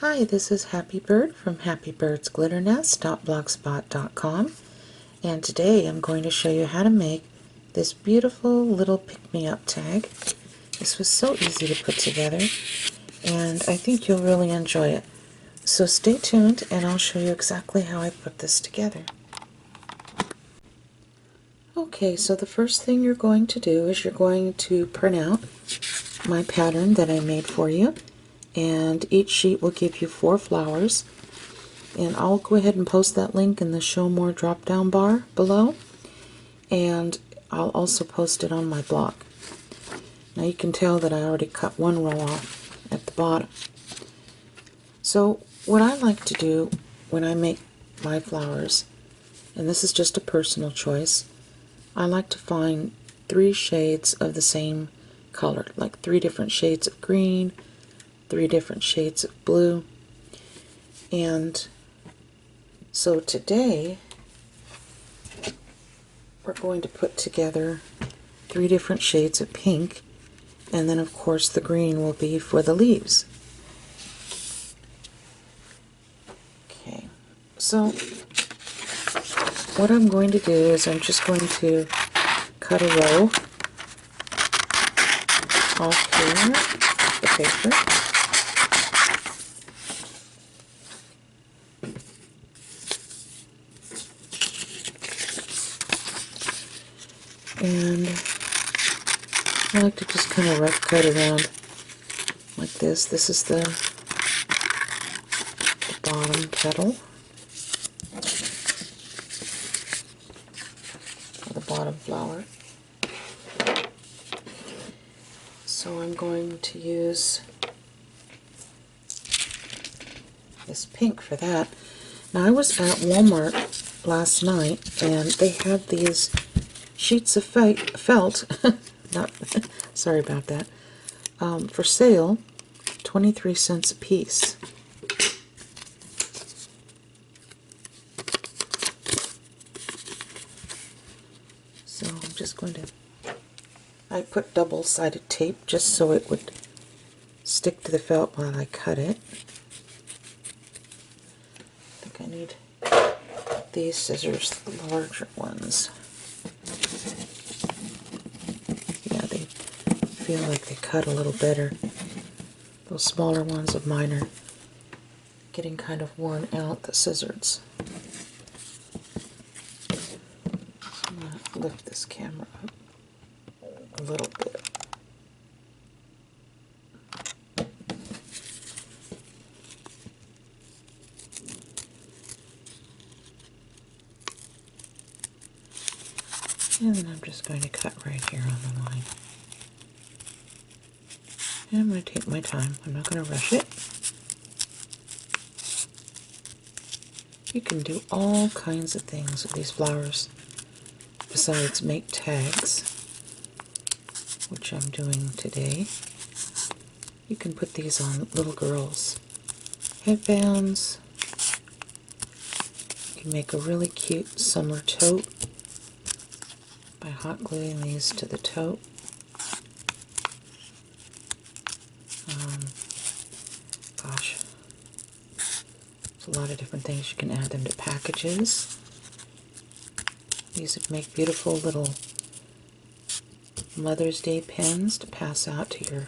Hi, this is Happy Bird from happybirdsglitternest.blogspot.com, and today I'm going to show you how to make this beautiful little pick-me-up tag. This was so easy to put together, and I think you'll really enjoy it. So stay tuned and I'll show you exactly how I put this together. Okay, so the first thing you're going to do is you're going to print out my pattern that I made for you, and each sheet will give you 4 flowers, and I'll go ahead and post that link in the show more drop down bar below, and I'll also post it on my blog. Now you can tell that I already cut one row off at the bottom. So what I like to do when I make my flowers, and this is just a personal choice, I like to find 3 shades of the same color, like 3 different shades of green, 3 different shades of blue. And so today we're going to put together 3 different shades of pink, and then of course the green will be for the leaves. Okay, so what I'm going to do is I'm just going to cut a row off here, the paper. And I like to just kind of rough cut around like this. This is the bottom petal, or the bottom flower. So I'm going to use this pink for that. Now I was at Walmart last night and they had these sheets of felt, not, sorry about that, for sale, 23 cents a piece. So I'm just going to, I put double-sided tape just so it would stick to the felt while I cut it. I think I need these scissors, the larger ones. Yeah, they feel like they cut a little better. Those smaller ones of mine are getting kind of worn out, the scissors. I'm going to lift this camera up a little bit. And then I'm just going to cut right here on the line. And I'm going to take my time. I'm not going to rush it. You can do all kinds of things with these flowers besides make tags, which I'm doing today. You can put these on little girls' headbands. You can make a really cute summer tote by hot gluing these to the tote. Gosh, there's a lot of different things. You can add them to packages. These would make beautiful little Mother's Day pins to pass out to your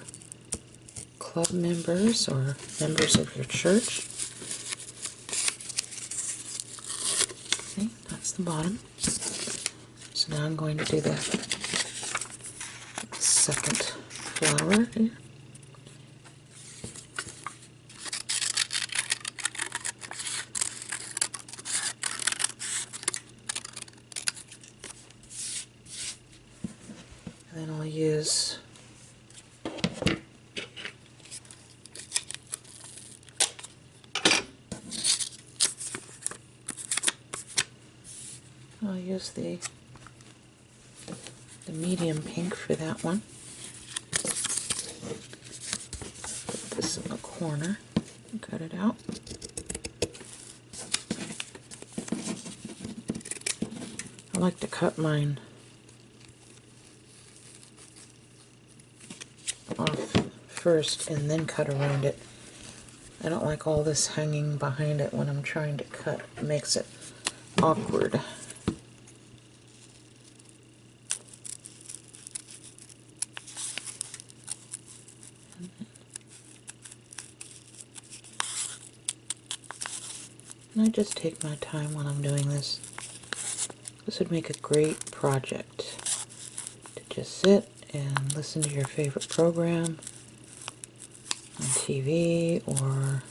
club members or members of your church. Okay, that's the bottom. So now I'm going to do the second flower here. And then I'll use the medium pink for that one. Put this in the corner and cut it out. I like to cut mine off first and then cut around it. I don't like all this hanging behind it when I'm trying to cut. It makes it awkward. And I just take my time when I'm doing this. This would make a great project to just sit and listen to your favorite program on TV or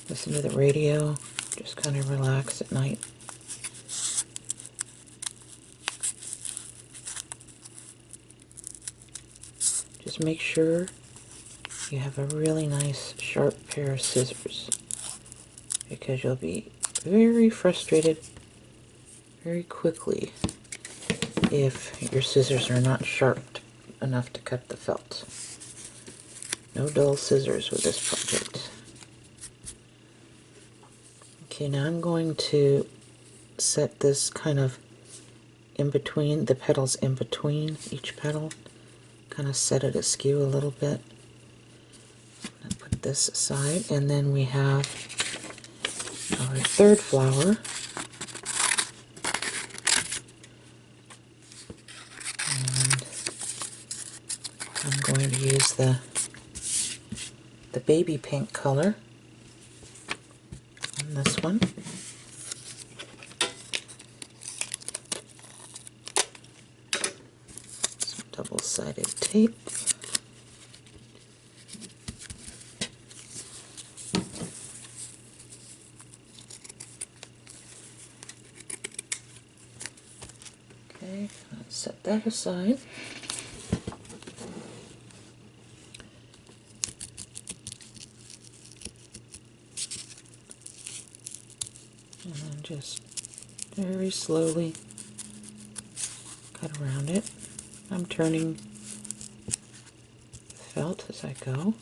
listen to the radio. Just kind of relax at night. Just make sure you have a really nice sharp pair of scissors, because you'll be very frustrated very quickly if your scissors are not sharp enough to cut the felt. No dull scissors with this project. Okay, now I'm going to set this kind of in between, the petals in between each petal. Kind of set it askew a little bit. I'll put this aside, and then we have our third flower. And I'm going to use the baby pink color on this one. Some double-sided tape. Okay, I'll set that aside. And then just very slowly cut around it. I'm turning the felt as I go.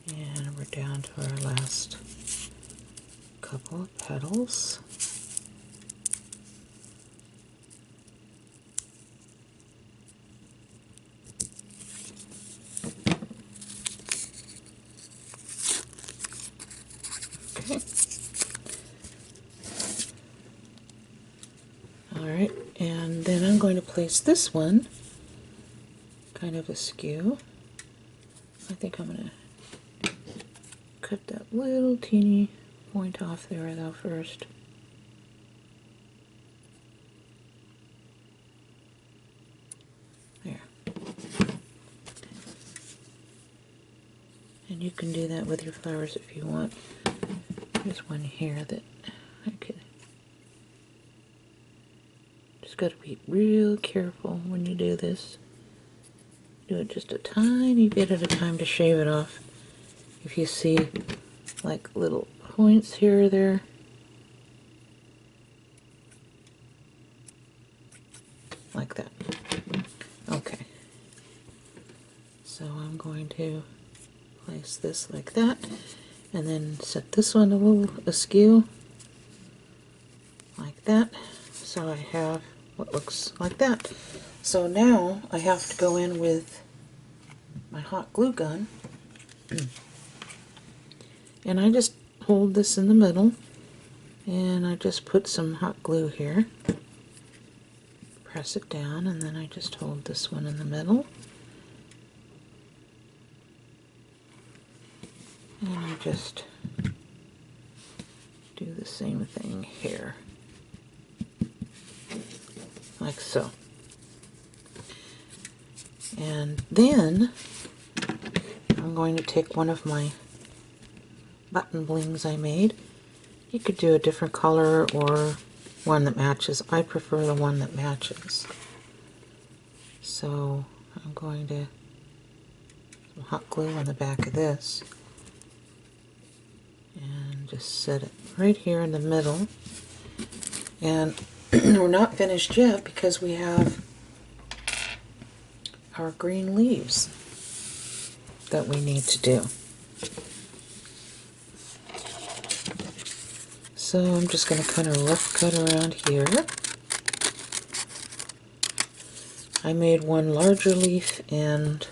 And we're down to our last couple of petals. Okay. Alright, and then I'm going to place this one kind of askew. I think I'm going to cut that little teeny point off there though first. There. And you can do that with your flowers if you want. There's one here that I could. Just got to be real careful when you do this. Do it just a tiny bit at a time to shave it off. If you see like little points here or there, like that. Okay. So I'm going to place this like that, and then set this one a little askew, like that. So I have what looks like that. So now I have to go in with my hot glue gun, and I just hold this in the middle, and I just put some hot glue here, press it down, and then I just hold this one in the middle, and I just do the same thing here, like so. And then I'm going to take one of my button blings I made. You could do a different color or one that matches. I prefer the one that matches. So I'm going to put some hot glue on the back of this and just set it right here in the middle. And we're not finished yet because we have our green leaves that we need to do. So I'm just going to kind of rough cut around here. I made one larger leaf and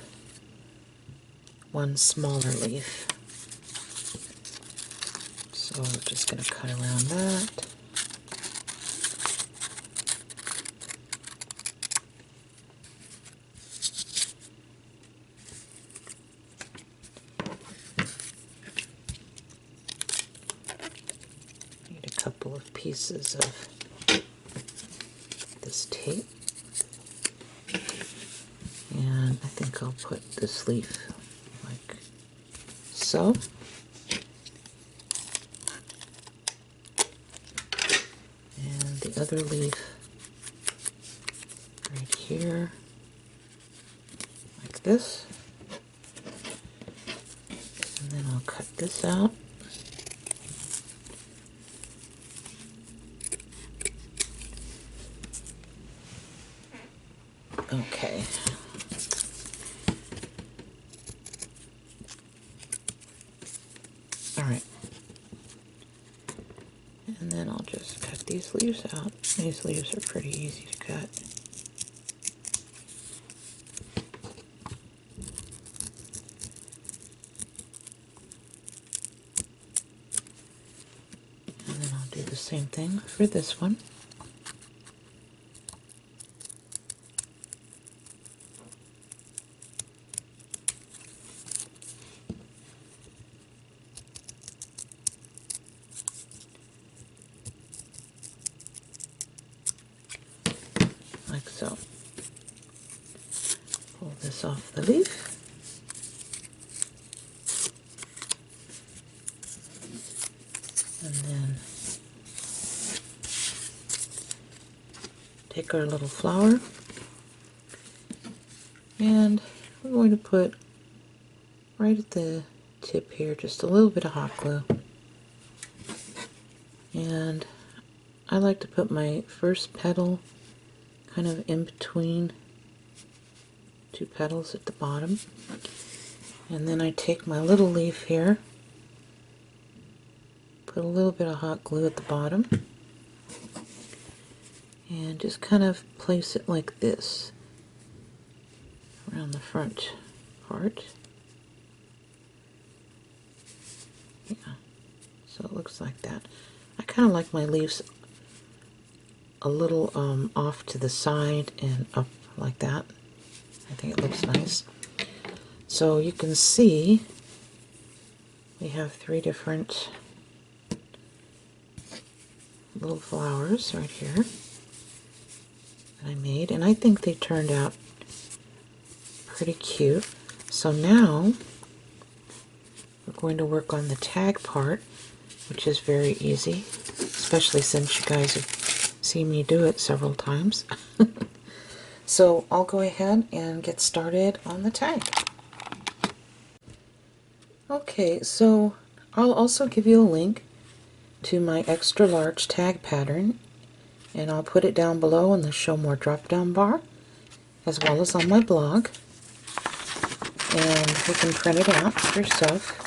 one smaller leaf. So we're just going to cut around that. Need a couple of pieces of this tape. And I think I'll put this leaf like so. And the other leaf right here, like this. And then I'll cut this out. Okay. Alright. And then I'll just cut these leaves out. These leaves are pretty easy to cut. And then I'll do the same thing for this one. Like so. Pull this off the leaf. And then take our little flower and we're going to put right at the tip here just a little bit of hot glue. And I like to put my first petal kind of in between two petals at the bottom. And then I take my little leaf here, put a little bit of hot glue at the bottom, and just kind of place it like this around the front part. Yeah, so it looks like that. I kind of like my leaves a little off to the side and up like that. I think it looks nice. So you can see we have 3 different little flowers right here that I made, and I think they turned out pretty cute. So now we're going to work on the tag part, which is very easy, especially since you guys have seen me do it several times. So I'll go ahead and get started on the tag. Okay, so I'll also give you a link to my extra large tag pattern, and I'll put it down below in the show more drop down bar, as well as on my blog, and you can print it out yourself.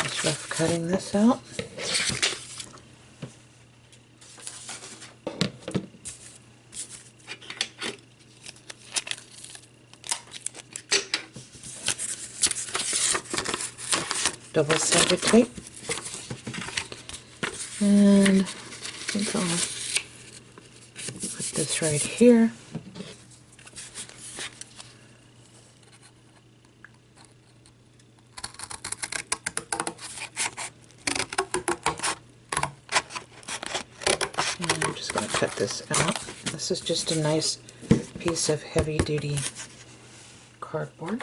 Just rough cutting this out. Double-sided tape, and I think I'll put this right here. And I'm just going to cut this out. This is just a nice piece of heavy-duty cardboard.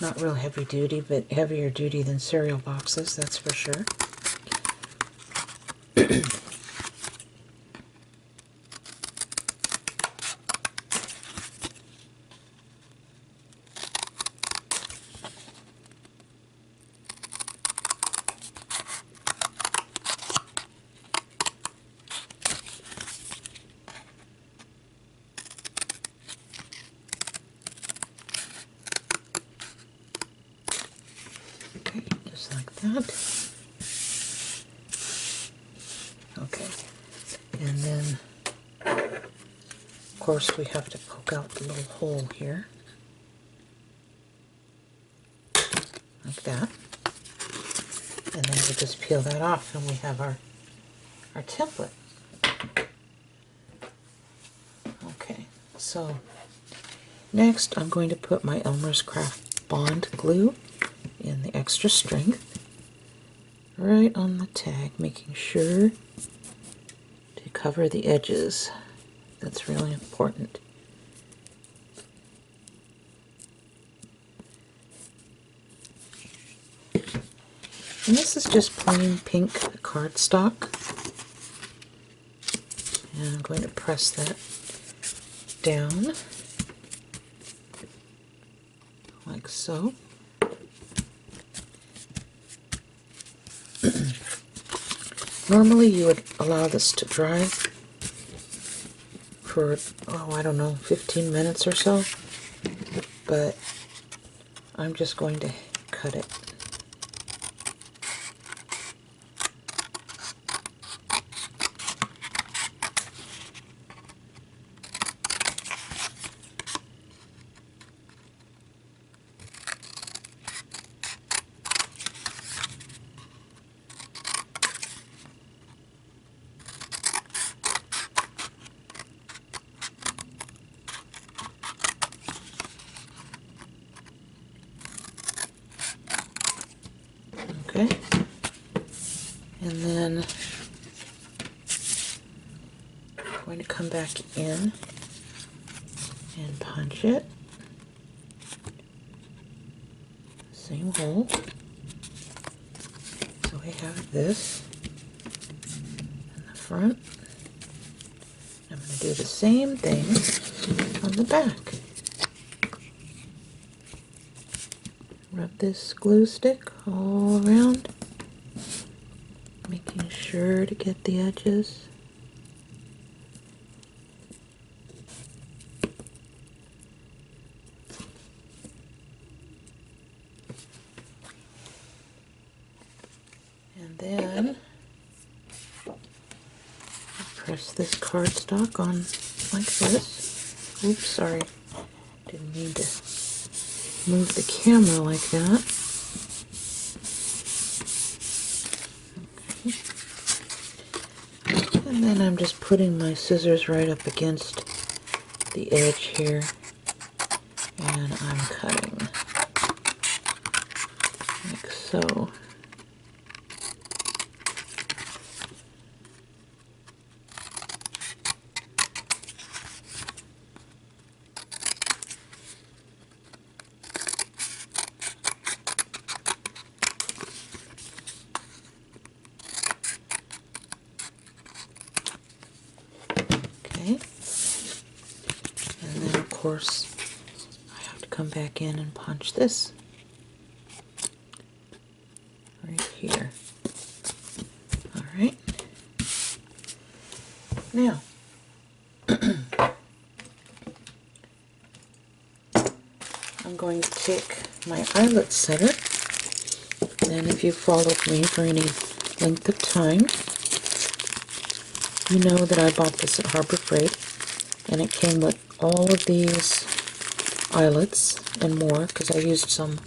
Not real heavy duty, but heavier duty than cereal boxes, that's for sure. that. Okay, and then of course we have to poke out the little hole here, like that. And then we just peel that off and we have our template. Okay, so next I'm going to put my Elmer's Craft Bond glue in the extra strength right on the tag, making sure to cover the edges. That's really important. And this is just plain pink cardstock. And I'm going to press that down like so. Normally you would allow this to dry for, oh, I don't know, 15 minutes or so, but I'm just going to cut it. Okay, and then I'm going to come back in and punch it. Same hole. So we have this in the front. I'm going to do the same thing on the back. Rub this glue stick all around, making sure to get the edges. And then press this cardstock on like this. Oops, sorry. Didn't mean to move the camera like that. Okay. And then I'm just putting my scissors right up against the edge here, and I'm cutting like so. Okay, and then of course I have to come back in and punch this right here. All right, now I'm going to take my eyelet setter, and if you've followed me for any length of time, you know that I bought this at Harbor Freight, and it came with all of these eyelets and more, because I used some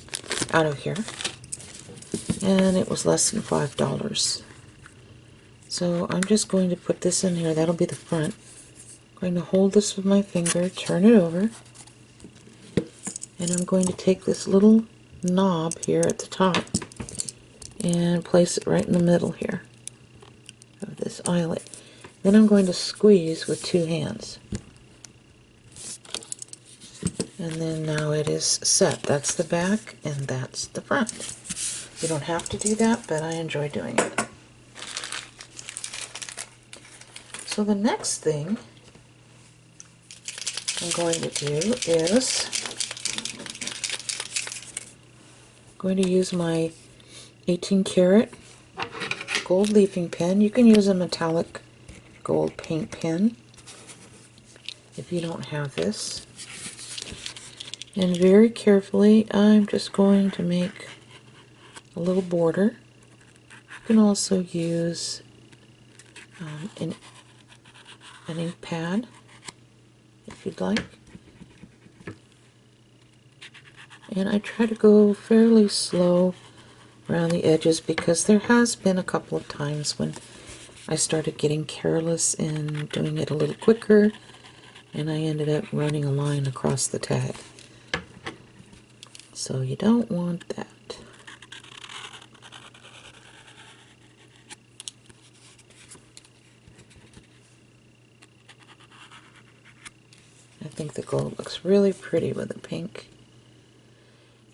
out of here, and it was less than $5. So I'm just going to put this in here. That'll be the front. I'm going to hold this with my finger, turn it over, and I'm going to take this little knob here at the top and place it right in the middle here of this eyelet. Then I'm going to squeeze with two hands. And then now it is set. That's the back and that's the front. You don't have to do that, but I enjoy doing it. So the next thing I'm going to do is I'm going to use my 18 karat gold leafing pen. You can use a metallic gold paint pen if you don't have this. And very carefully I'm just going to make a little border. You can also use an ink pad if you'd like. And I try to go fairly slow around the edges because there has been a couple of times when I started getting careless in doing it a little quicker and I ended up running a line across the tag. So you don't want that. I think the gold looks really pretty with the pink.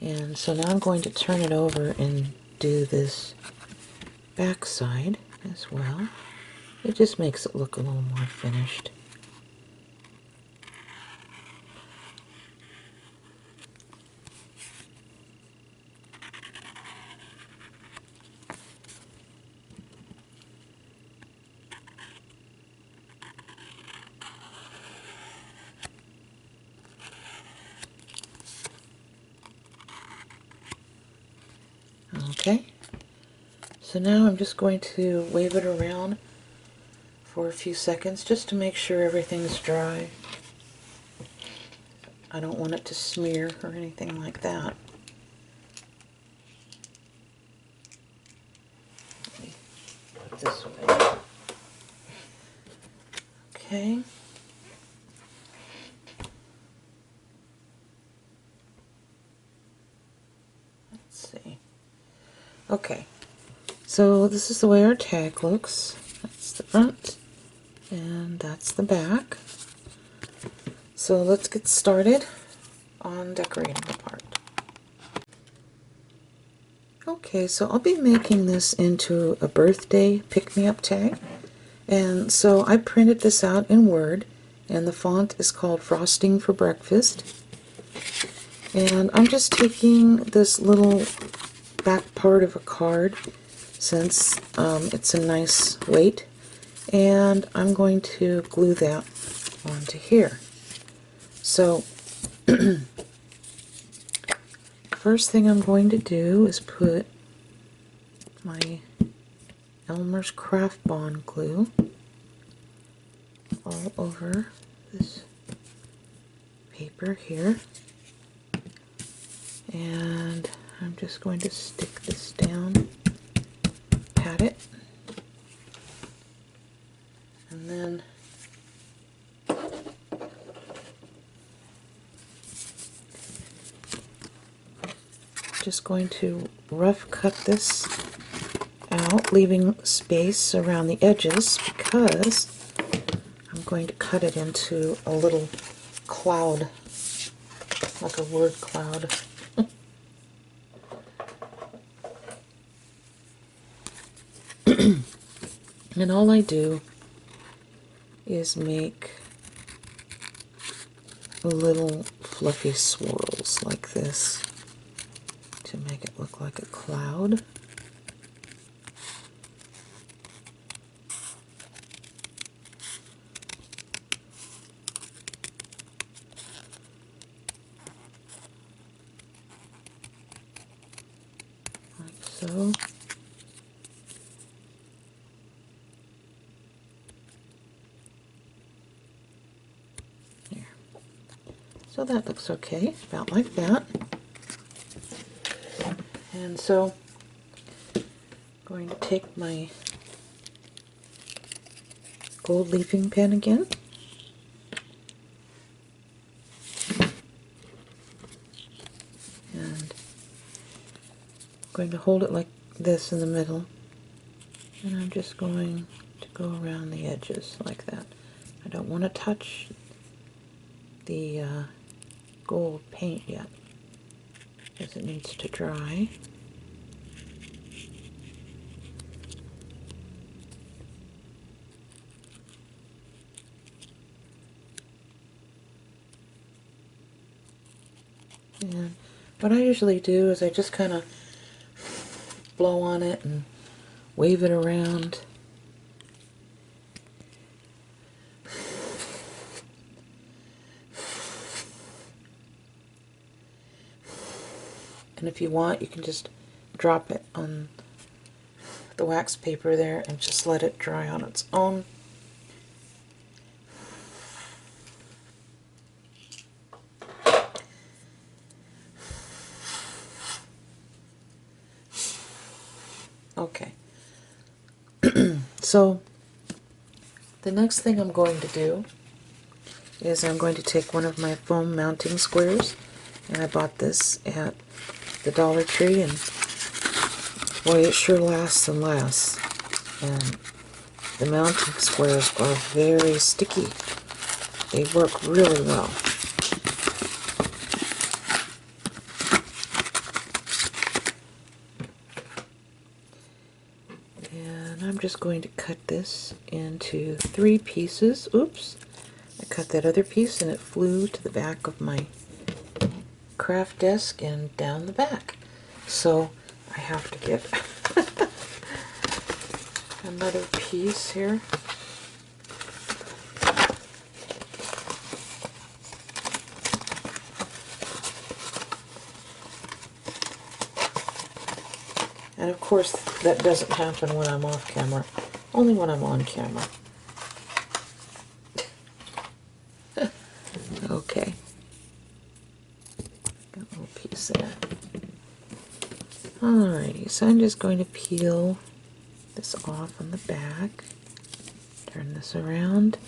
And so now I'm going to turn it over and do this back side as well. It just makes it look a little more finished. Okay, so now I'm just going to wave it around for a few seconds just to make sure everything's dry. I don't want it to smear or anything like that. Let me put it this way. Okay. Let's see. Okay, so this is the way our tag looks. That's the front, and that's the back. So let's get started on decorating the part. Okay, so I'll be making this into a birthday pick-me-up tag. And so I printed this out in Word, and the font is called Frosting for Breakfast. And I'm just taking this little back part of a card, since it's a nice weight, and I'm going to glue that onto here. So first thing I'm going to do is put my Elmer's Craft Bond glue all over this paper here, and I'm just going to stick this down, pat it, and then just going to rough cut this out, leaving space around the edges because I'm going to cut it into a little cloud, like a word cloud. And all I do is make little fluffy swirls like this to make it look like a cloud. Like so. There. So that looks okay, about like that. And so I'm going to take my gold leafing pen again, and I'm going to hold it like this in the middle, and I'm just going to go around the edges like that. I don't want to touch the gold paint yet because it needs to dry. And what I usually do is I just kind of blow on it and wave it around. And if you want, you can just drop it on the wax paper there and just let it dry on its own. Okay, so the next thing I'm going to do is I'm going to take one of my foam mounting squares, and I bought this at the Dollar Tree, and boy, it sure lasts and lasts. And the mounting squares are very sticky. They work really well. And I'm just going to cut this into 3 pieces. Oops, I cut that other piece and it flew to the back of my craft desk and down the back. So I have to get another piece here. And of course, that doesn't happen when I'm off camera, only when I'm on camera. Okay. Got a little piece there. Alrighty, so I'm just going to peel this off on the back. Turn this around.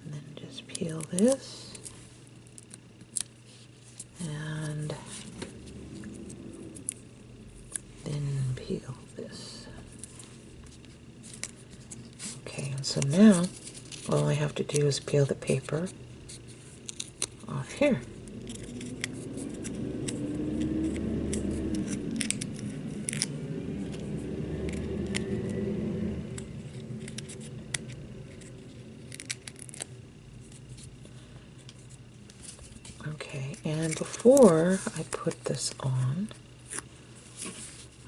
And then just peel this. And then peel this. Okay, and so now all I have to do is peel the paper off here. Okay, and before I put this on,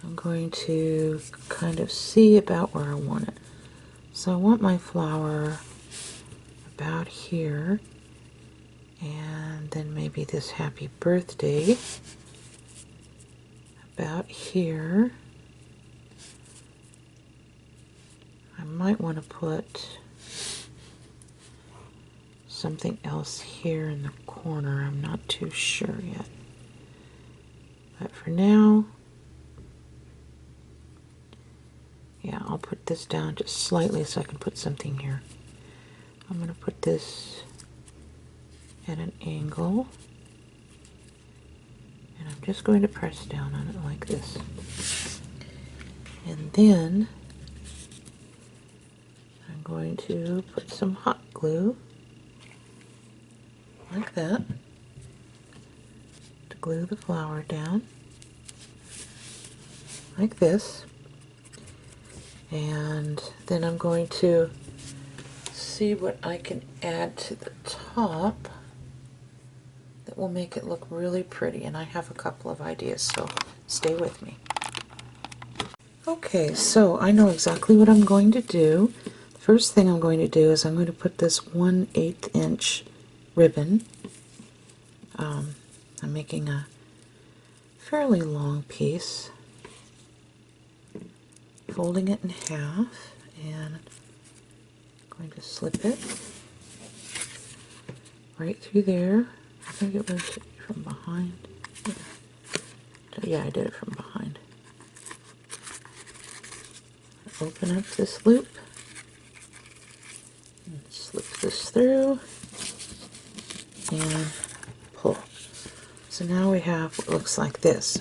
I'm going to kind of see about where I want it. So I want my flower about here, and then maybe this happy birthday about here. I might want to put something else here in the corner. I'm not too sure yet. But for now, yeah, I'll put this down just slightly so I can put something here. I'm going to put this at an angle, and I'm just going to press down on it like this. And then I'm going to put some hot glue like that to glue the flower down like this. And then I'm going to see what I can add to the top that will make it look really pretty, and I have a couple of ideas, so stay with me. Okay, so I know exactly what I'm going to do. The first thing I'm going to do is I'm going to put this 1/8 inch ribbon. I'm making a fairly long piece, folding it in half, and I'm going to slip it right through there. I think it was from behind. Yeah, I did it from behind. Open up this loop and slip this through and pull. So now we have what looks like this.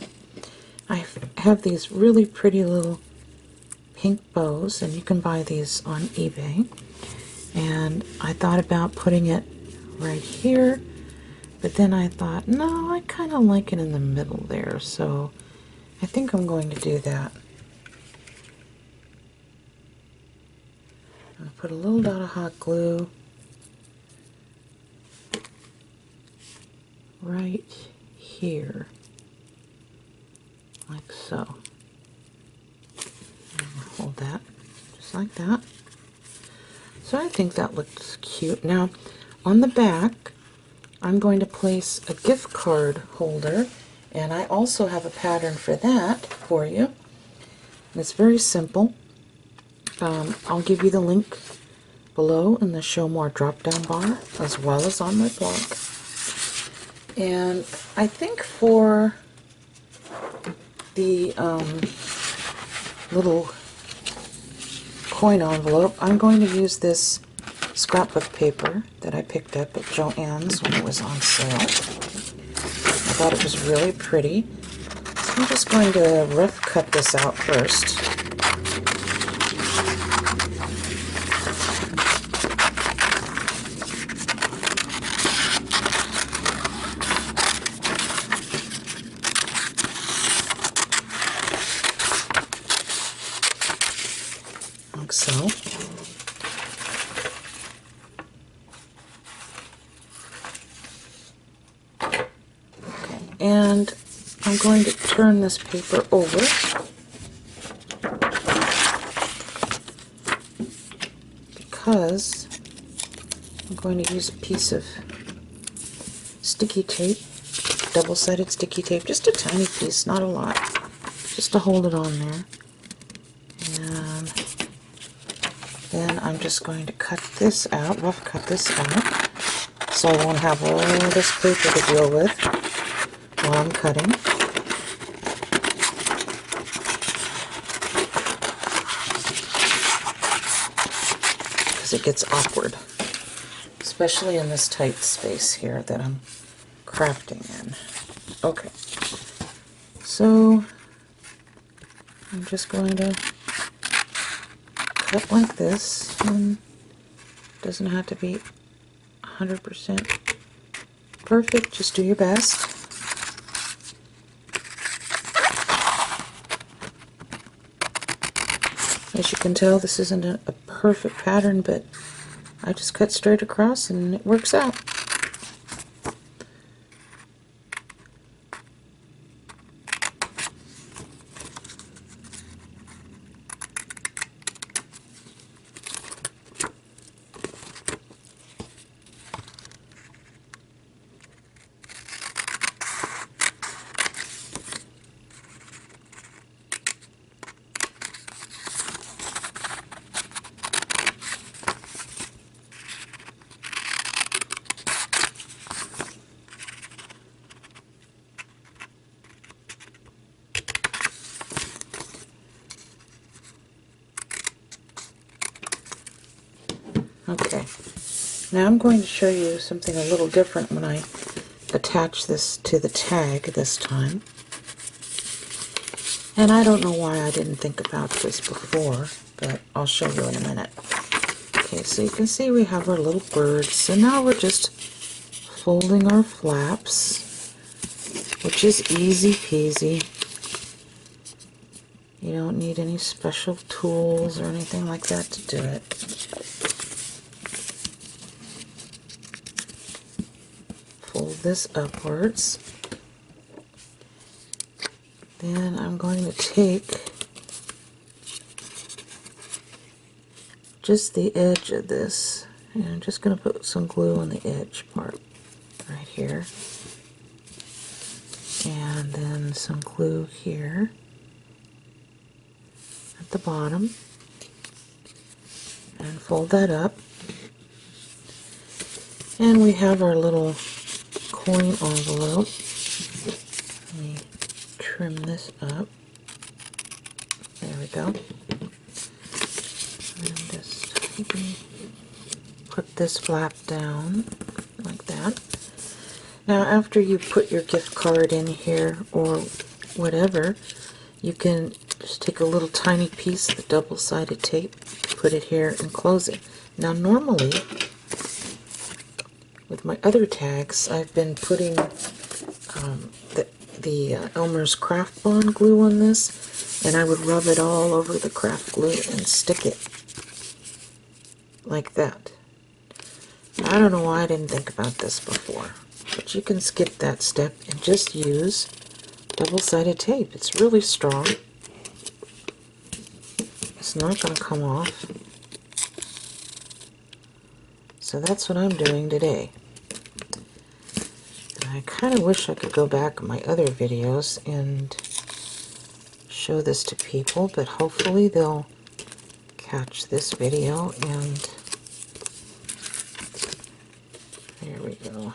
I have these really pretty little pink bows, and you can buy these on eBay. And I thought about putting it right here, but then I thought, no, I kind of like it in the middle there, so I think I'm going to do that. I'm going to put a little dot of hot glue right here, like so. And hold that just like that. So I think that looks cute. Now, on the back, I'm going to place a gift card holder, and I also have a pattern for that for you. It's very simple. I'll give you the link below in the Show More drop-down bar, as well as on my blog. And I think for the little coin envelope, I'm going to use this scrapbook paper that I picked up at Joann's when it was on sale. I thought it was really pretty. So I'm just going to rough cut this out first. Like so. And I'm going to turn this paper over because I'm going to use a piece of sticky tape, double-sided sticky tape, just a tiny piece, not a lot, just to hold it on there. And then I'm just going to cut this out, rough cut this out, so I won't have all this paper to deal with while I'm cutting. Because it gets awkward, especially in this tight space here that I'm crafting in. Okay, so I'm just going to cut like this, and it doesn't have to be 100% perfect, just do your best. As you can tell, this isn't a perfect pattern, but I just cut straight across and it works out. Okay, now I'm going to show you something a little different when I attach this to the tag this time. And I don't know why I didn't think about this before, but I'll show you in a minute. Okay, so you can see we have our little birds, so now we're just folding our flaps, which is easy peasy. You don't need any special tools or anything like that to do it. Fold this upwards. Then I'm going to take just the edge of this, and I'm just going to put some glue on the edge part right here. And then some glue here at the bottom. And fold that up. And we have our little coin envelope. Let me trim this up. There we go. And just put this flap down like that. Now after you put your gift card in here or whatever, you can just take a little tiny piece of the double-sided tape, put it here and close it. Now normally with my other tags, I've been putting the Elmer's Craft Bond glue on this, and I would rub it all over the craft glue and stick it like that. I don't know why I didn't think about this before, but you can skip that step and just use double-sided tape. It's really strong. It's not going to come off. So that's what I'm doing today. I kind of wish I could go back in my other videos and show this to people, but hopefully they'll catch this video. And there we go.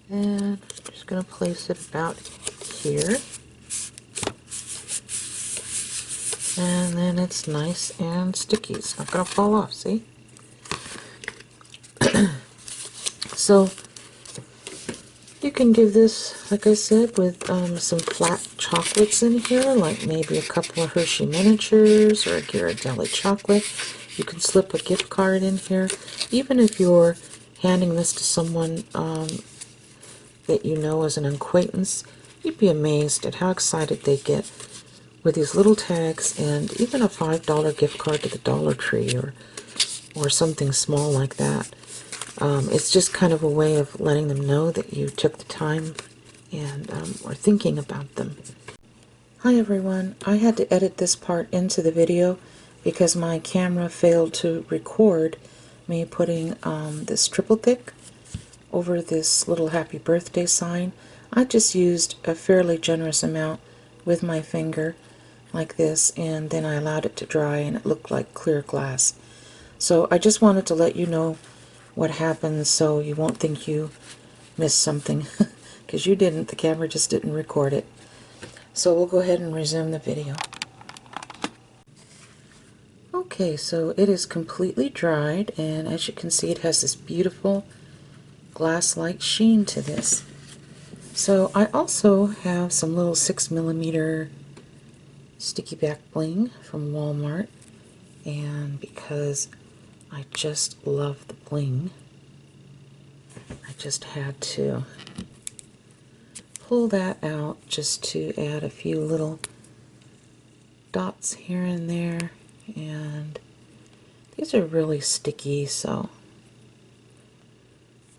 And I'm just going to place it about here. And then it's nice and sticky. It's not going to fall off, see? So you can give this, like I said, with some flat chocolates in here, like maybe a couple of Hershey miniatures or a Ghirardelli chocolate. You can slip a gift card in here. Even if you're handing this to someone that you know as an acquaintance, you'd be amazed at how excited they get with these little tags, and even a $5 gift card to the Dollar Tree or something small like that. It's just kind of a way of letting them know that you took the time and are thinking about them. Hi everyone, I had to edit this part into the video because my camera failed to record me putting this triple thick over this little happy birthday sign. I just used a fairly generous amount with my finger like this, and then I allowed it to dry and it looked like clear glass. So I just wanted to let you know what happens so you won't think you missed something, because you didn't. The camera just didn't record it. So we'll go ahead and resume the video. Okay, so it is completely dried, and as you can see, it has this beautiful glass-like sheen to this. So I also have some little 6mm sticky back bling from Walmart, and because I just love the bling, I just had to pull that out just to add a few little dots here and there. And these are really sticky, so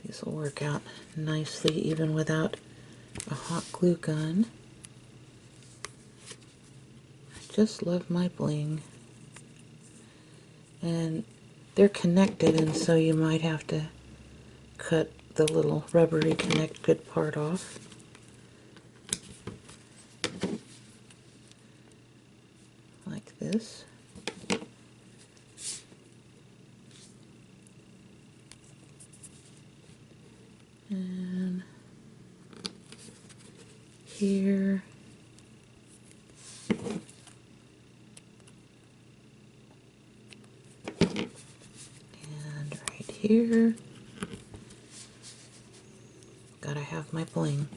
these will work out nicely even without a hot glue gun. I just love my bling. And they're connected, and so you might have to cut the little rubbery connected part off. Like this. And here. And right here. Gotta have my bling.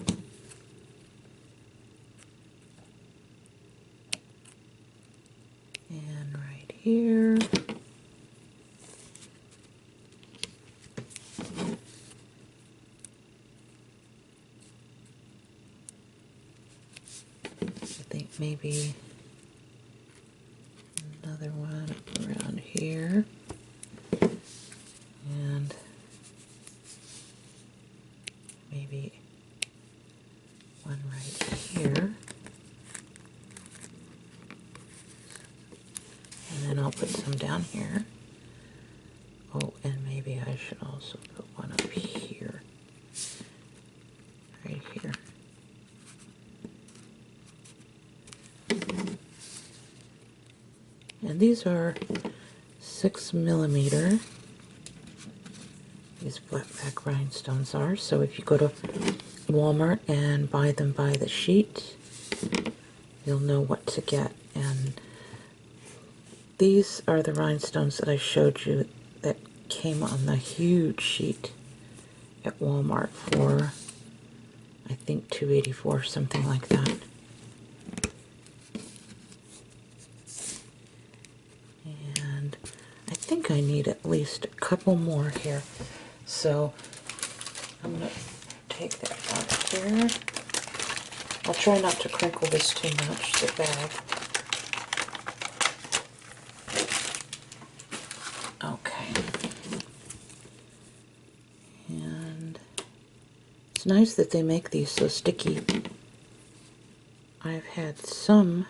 And right here. I think maybe another one around here. And maybe one right here. And then I'll put some down here. Oh, and maybe I should also put one up here. Right here. And these are 6mm. These flat back rhinestones are. So if you go to Walmart and buy them by the sheet, you'll know what to get. And these are the rhinestones that I showed you that came on the huge sheet at Walmart for, I think, $2.84, something like that. And I think I need at least a couple more here. So I'm going to take that out here. I'll try not to crinkle this too much, the bag. Okay. And it's nice that they make these so sticky. I've had some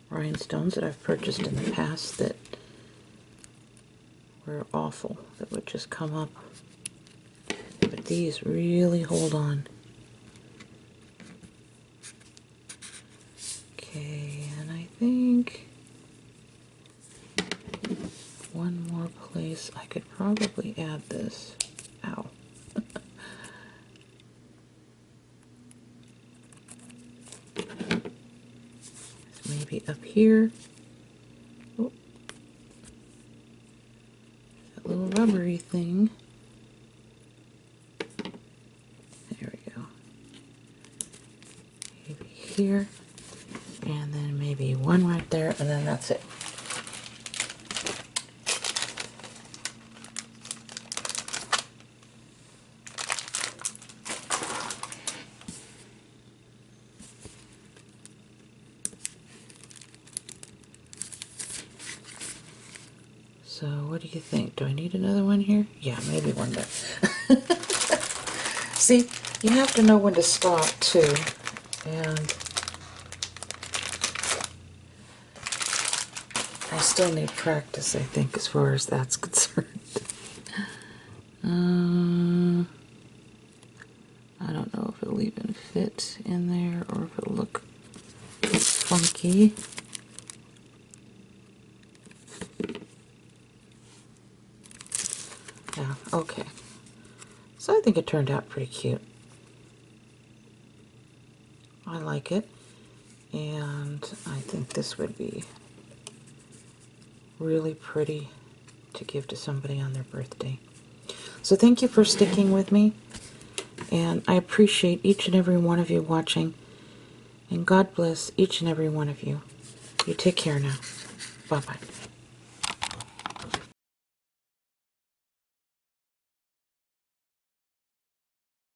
rhinestones that I've purchased in the past that were awful, that would just come up. But these really hold on. Okay, and I think one more place I could probably add this. Ow. Maybe up here. Oh, that little rubbery thing. There we go. Maybe here, and then maybe one right there, and then that's it. So what do you think? Do I need another one here? Yeah, maybe one there. See, you have to know when to stop too. And I still need practice, I think, as far as that's concerned. I don't know if it'll even fit in there or if it'll look funky. Yeah, okay. So I think it turned out pretty cute. I like it. And I think this would be really pretty to give to somebody on their birthday. So thank you for sticking with me. And I appreciate each and every one of you watching. And God bless each and every one of you. You take care now. Bye-bye.